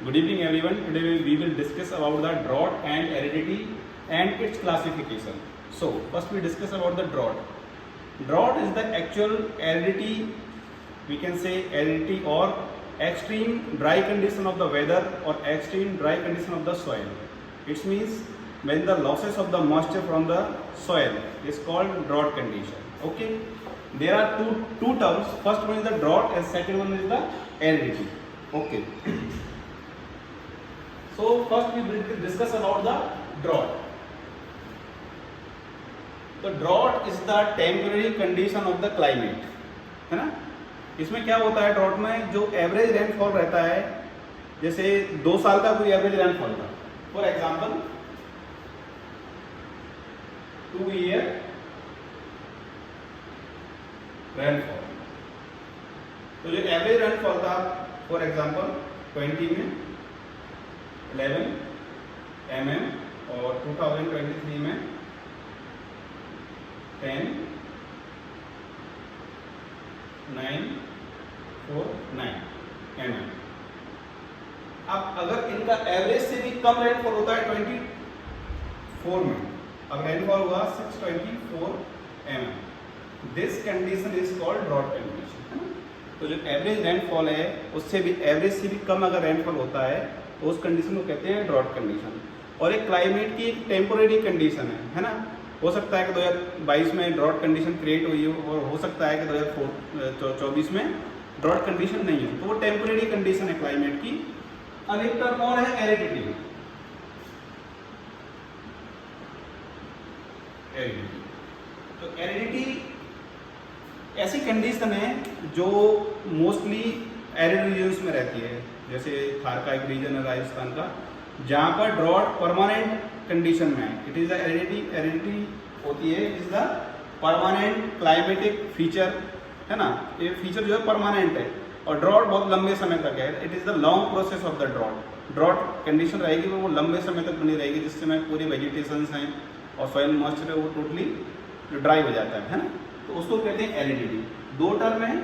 Good evening everyone. Today we will discuss about the drought and aridity and its classification. So first we discuss about the drought. Drought is the actual aridity, we can say aridity or extreme dry condition of the weather or extreme dry condition of the soil. It means when the losses of the moisture from the soil is called drought condition. Okay. There are two terms. First one is the drought and second one is the aridity. Okay. So first we will discuss about the drought. तो drought is the temporary condition of the climate, है ना. इसमें क्या होता है drought में, जो average rainfall रहता है, जैसे 2 साल का कोई एवरेज रेनफॉल था, फॉर एग्जांपल 2 ईयर रेनफॉल. तो जो एवरेज रेनफॉल था फॉर एग्जांपल 20 में 11 mm और 2023 में 10 949 mm. अब अगर इनका एवरेज से भी कम रेनफॉल होता है 24 में, अब रेनफॉल हुआ 624 mm, this condition is called drought condition. तो जो एवरेज रेनफॉल है उससे भी एवरेज से भी कम अगर रेनफॉल होता है तो उस कंडीशन को कहते हैं ड्रॉट कंडीशन. और एक क्लाइमेट की एक टेम्पोरेरी कंडीशन है ना. हो सकता है कि 2022 में ड्रॉट कंडीशन क्रिएट हुई हो और हो सकता है कि 2024 में ड्रॉट कंडीशन नहीं हो, तो वो टेम्पोरेरी कंडीशन है क्लाइमेट की. अब एक टर्म और है एरिडिटी. तो एरिडिटी ऐसी कंडीशन है जो मोस्टली एरिड रीजन्स में रहती है, जैसे थार का एक रीजन है राजस्थान का, जहाँ पर ड्रॉट परमानेंट कंडीशन में है. इट इज द एरिडिटी होती है, it is the permanent climatic feature, है ना. ये फीचर जो है परमानेंट है और ड्रॉट बहुत लंबे समय तक है. It is the long process of the drought. Drought condition रहेगी वो लंबे समय तक बनी रहेगी, जिससे में पूरे वेजिटेशंस हैं और सॉइल मॉइस्चर है वो टोटली ड्राई हो जाता है ना. तो उसको कहते हैं एरिडिटी. 2 टर्म है,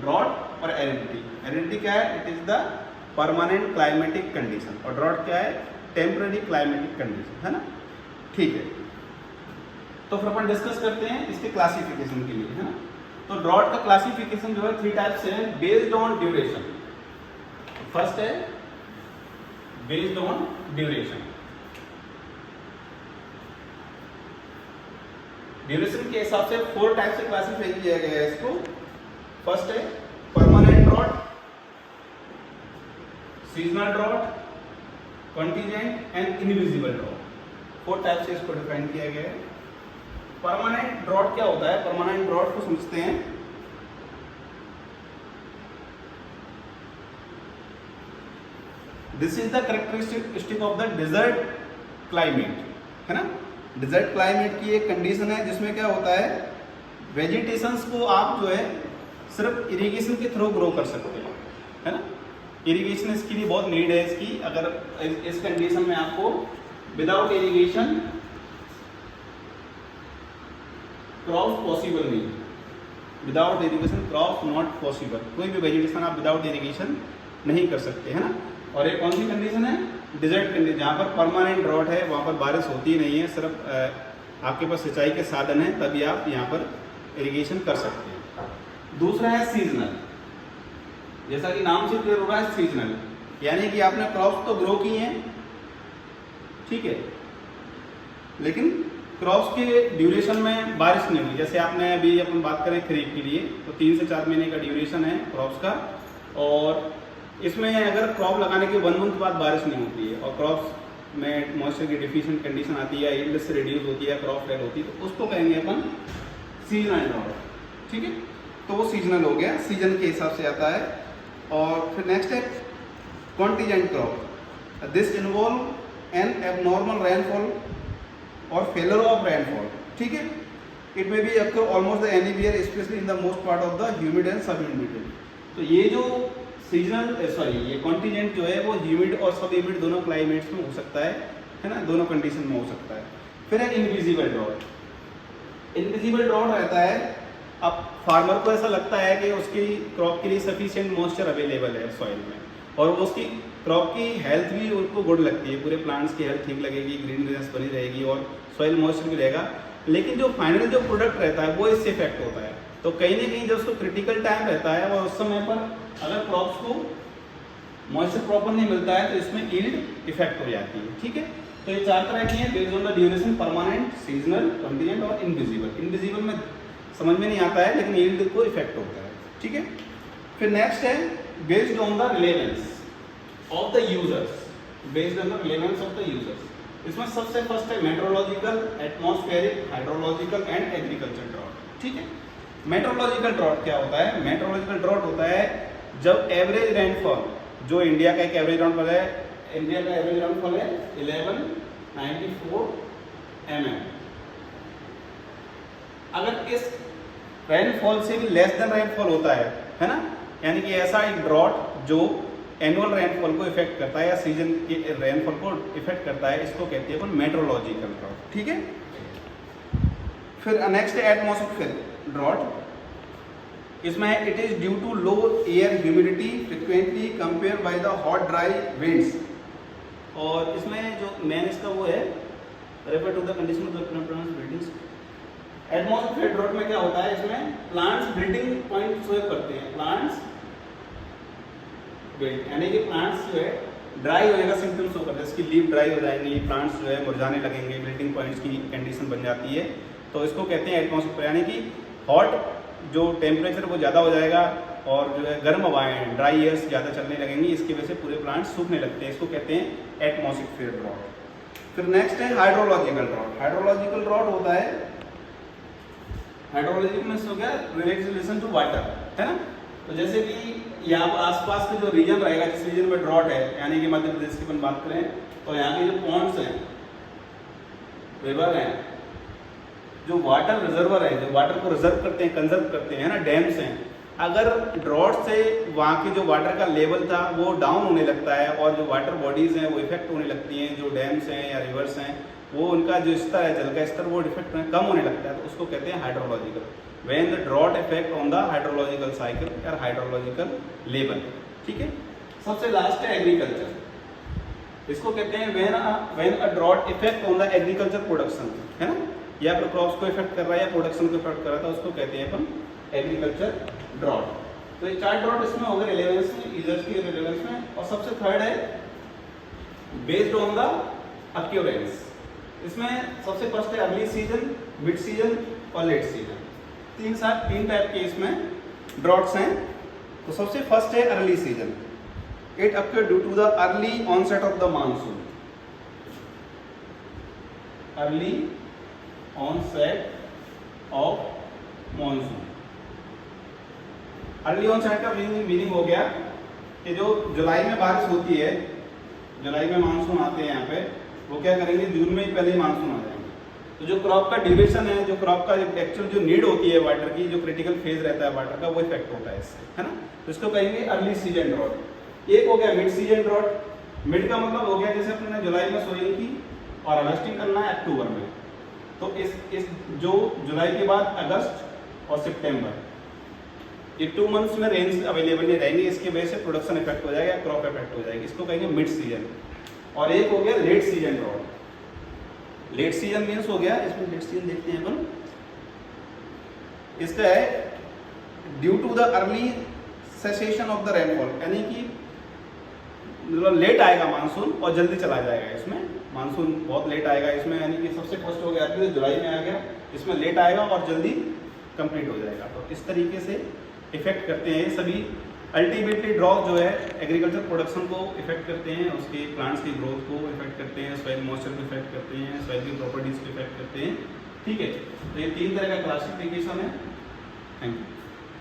ड्रॉट और एरिडिटी. एरिडिटी क्या है? It is the permanent climatic condition और ड्रॉट क्या है? टेम्पररी क्लाइमेटिक कंडीशन, है ना. ठीक है, तो फिर अपन डिस्कस करते हैं इसके क्लासिफिकेशन के लिए, है ना. तो ड्रॉट का क्लासिफिकेशन जो है 3 टाइप से है, बेस्ड ऑन ड्यूरेशन. फर्स्ट है बेस्ड ऑन ड्यूरेशन. ड्यूरेशन के हिसाब से 4 टाइप से क्लासिफाई किया गया है इसको. फर्स्ट है permanent drought, seasonal drought, contingent and invisible drought. 4 type से इसको डिफाइन किया गया है. परमानेंट ड्रॉट क्या होता है? परमानेंट ड्रॉट को समझते हैं. This is the characteristic of the desert climate, है ना. डेजर्ट क्लाइमेट की एक कंडीशन है जिसमें क्या होता है, वेजिटेशंस को आप जो है सिर्फ इरिगेशन के थ्रू ग्रो कर सकते हैं, है ना. इरिगेशन इसके लिए बहुत नीड है इसकी. अगर इस कंडीशन में आपको विदाउट इरिगेशन क्रॉप पॉसिबल नहीं. Without irrigation crop not possible. कोई भी वेजिटेशन आप विदाउट इरिगेशन नहीं कर सकते, है ना. और एक कौन सी कंडीशन है? डिजर्ट कंडीशन, जहाँ पर परमानेंट ड्रॉट है, वहाँ पर बारिश होती नहीं है, सिर्फ आपके पास सिंचाई के साधन है, तभी आप यहाँ पर इरिगेशन कर सकते हैं. दूसरा है सीजनल. जैसा कि नाम से क्लियर हो रहा है, सीजनल यानी कि आपने क्रॉप्स तो ग्रो किए हैं, ठीक है, लेकिन क्रॉप्स के ड्यूरेशन में बारिश नहीं हुई. जैसे आपने अभी अपन बात करें खरीफ के लिए तो 3 से 4 महीने का ड्यूरेशन है क्रॉप्स का, और इसमें अगर क्रॉप लगाने के 1 मंथ बाद बारिश नहीं होती है और क्रॉप्स में मॉइस्चर की डिफिशिएंट कंडीशन आती है, यील्ड से रिड्यूस होती है, क्रॉप फेल होती है, तो उसको कहेंगे अपन सीजनल ड्रॉट. ठीक है, तो वो सीजनल हो गया, सीजन के हिसाब से आता है. और फिर नेक्स्ट है contingent crop. This involve N abnormal rainfall और फेलर ऑफ रेनफॉल. ठीक है, it may be occur almost anywhere specially in the most part of the humid and सब ह्यूमिड. तो ये जो सीजनल ये कॉन्टीजेंट जो है वो ह्यूमिड और सब ह्यूमिड दोनों क्लाइमेट्स में हो सकता है ना, दोनों कंडीशन में हो सकता है. फिर है इनविजिबल ड्रॉट. इनविजिबल ड्रॉट रहता है, अब फार्मर को ऐसा लगता है कि उसकी क्रॉप के लिए सफिशिएंट मॉइस्चर अवेलेबल है सॉइल में, और वो उसकी क्रॉप की हेल्थ भी उनको गुड लगती है, पूरे प्लांट्स की हेल्थ ठीक लगेगी, ग्रीननेस बनी रहेगी और सॉइल मॉइस्चर भी रहेगा। लेकिन जो फाइनल जो प्रोडक्ट रहता है वो इससे इफेक्ट होता है। तो कहीं ना कहीं जब उसको क्रिटिकल टाइम रहता है और उस समय पर अगर क्रॉप्स को मॉइस्चर प्रॉपर नहीं मिलता है तो इसमें यील्ड इफेक्ट हो जाती है। ठीक है, तो ये 4 तरह की हैं based on the duration, permanent, seasonal, contingent और इनविजिबल। इनविजिबल में समझ में नहीं आता है लेकिन यील्ड को इफेक्ट होता है। ठीक है, फिर नेक्स्ट है based on the relevance of the users, based on the relevance of the users. इसमें सबसे फर्स्ट है meteorological, atmospheric, hydrological and agriculture drought. ठीक है, मेट्रोलॉजिकल ड्रॉट क्या होता है? मेट्रोलॉजिकल ड्रॉट होता है जब एवरेज रेनफॉल, जो इंडिया का एक एवरेज रेनफॉल है, इंडिया का एवरेज रेनफॉल है 1194 mm। अगर इस रेनफॉल से भी लेस देन रेनफॉल होता है ना, यानी कि ऐसा एक ड्रॉट जो एनुअल रेनफॉल को इफेक्ट करता है या सीजन के रेनफॉल को इफेक्ट करता है, इसको कहते हैं अपन मेट्रोलॉजिकल ड्रॉट। ठीक है, फिर नेक्स्ट है एटमॉस्फेरिक ड्रॉट। इसमें it is due to low air humidity frequently compare by the hot dry winds. और इसमें जो मेन इसका वो है refer to the condition of the plants breeding. Atmospheric drought में क्या होता है? इसमें प्लांट्स ब्रीडिंग पॉइंट शो करते हैं, प्लांट्स यानी कि प्लांट्स जो है ड्राई होने का सिम्टम्स शो करते हैं, इसकी लीफ ड्राई हो जाएंगी, प्लांट्स जो है मुरझाने लगेंगे, ब्रीडिंग पॉइंट्स की कंडीशन बन जाती है। तो इसको कहते हैं एटमॉस्फेयर, यानी कि हॉट जो टेम्परेचर वो ज़्यादा हो जाएगा और जो है गर्म हवाएं, ड्राई एयर्स ज़्यादा चलने लगेंगी, इसकी वजह से पूरे प्लांट्स सूखने लगते हैं, इसको कहते हैं एटमॉस्फेरिक ड्रॉट। फिर नेक्स्ट है हाइड्रोलॉजिकल ड्रॉट। हाइड्रोलॉजिकल ड्रॉट होता है, हाइड्रोलॉजिकल में हो गया रिलेशन टू वाटर, है ना। तो जैसे कि यहाँ आसपास का जो रीजन रहेगा, जिस रीजन में ड्रॉट है, यानी कि मध्य प्रदेश की अपन बात करें तो यहाँ के जो पॉन्ड्स हैं, रिवर हैं, जो वाटर रिजर्वर है, जो वाटर को रिजर्व करते हैं, कंजर्व करते हैं ना, डैम्स हैं, अगर ड्रॉट से वहाँ के जो वाटर का लेवल था वो डाउन होने लगता है और जो वाटर बॉडीज हैं वो इफेक्ट होने लगती हैं, जो डैम्स हैं या रिवर्स हैं वो उनका जो स्तर है, जल का स्तर, वो इफेक्ट कम होने लगता है, तो उसको कहते हैं hydrological. When the drought effect on the hydrological cycle या हाइड्रोलॉजिकल लेवल। ठीक है, सबसे लास्ट है एग्रीकल्चर। इसको कहते हैं when a drought effect on the agriculture production, है ना, या फिर क्रॉप्स को इफेक्ट कर रहा है या प्रोडक्शन को इफेक्ट कर रहा था, उसको कहते हैं अपन एग्रीकल्चर ड्रॉट। तो ये 4 ड्रॉट इसमें हो गए रिलेवेंस में, यूजर्स की रिलेवेंस में। और सबसे थर्ड है बेस्ड ऑन द अक्यूरेंस। इसमें सबसे फर्स्ट है अर्ली सीजन, मिड सीजन और लेट सीजन। 3 टाइप के इसमें ड्रॉट्स हैं। तो सबसे फर्स्ट है early season. It occur due to the early onset of the monsoon. Early onset of monsoon. Early onset का मीनिंग हो गया कि जो जुलाई में बारिश होती है, जुलाई में मानसून आते हैं यहाँ पे, वो क्या करेंगे, जून में ही पहले ही मानसून आ जाएंगे। तो जो क्रॉप का ड्यूरेशन है, जो क्रॉप का एक्चुअल जो नीड होती है वाटर की, जो क्रिटिकल फेज रहता है वाटर का, वो इफेक्ट होता है इससे, है ना। तो इसको कहेंगे अर्ली सीजन ड्रॉट। एक हो गया मिड सीजन ड्रॉट। मिड का मतलब हो गया जैसे अपने जुलाई में सोइंग की और हार्वेस्टिंग करना है अक्टूबर में, तो इस जो जुलाई के बाद अगस्त और सितंबर, ये 2 मंथ्स में रेंज अवेलेबल नहीं रहेंगे, इसकी वजह से प्रोडक्शन इफेक्ट हो जाएगा, क्रॉप इफेक्ट हो जाएगी, इसको कहेंगे मिड सीजन। और एक हो गया late season drought. Late season means हो गया, इसमें लेट सीजन देखते हैं अपन, इसका है due to the early cessation of the rainfall, यानी कि मतलब लेट आएगा मानसून और जल्दी चला जाएगा। इसमें मानसून बहुत लेट आएगा इसमें, यानी कि सबसे फर्स्ट हो गया तो जुलाई में आ गया, इसमें लेट आएगा और जल्दी कंप्लीट हो जाएगा। तो इस तरीके से इफेक्ट करते हैं सभी। अल्टीमेटली ड्रॉप जो है एग्रीकल्चर प्रोडक्शन को इफेक्ट करते हैं, उसके प्लांट्स की ग्रोथ को इफेक्ट करते हैं, सॉइल मॉइस्चर को इफेक्ट करते हैं, सॉइल की प्रॉपर्टीज को इफेक्ट करते हैं। ठीक है, तो ये 3 तरह का क्लासिफिकेशन है। Thank you.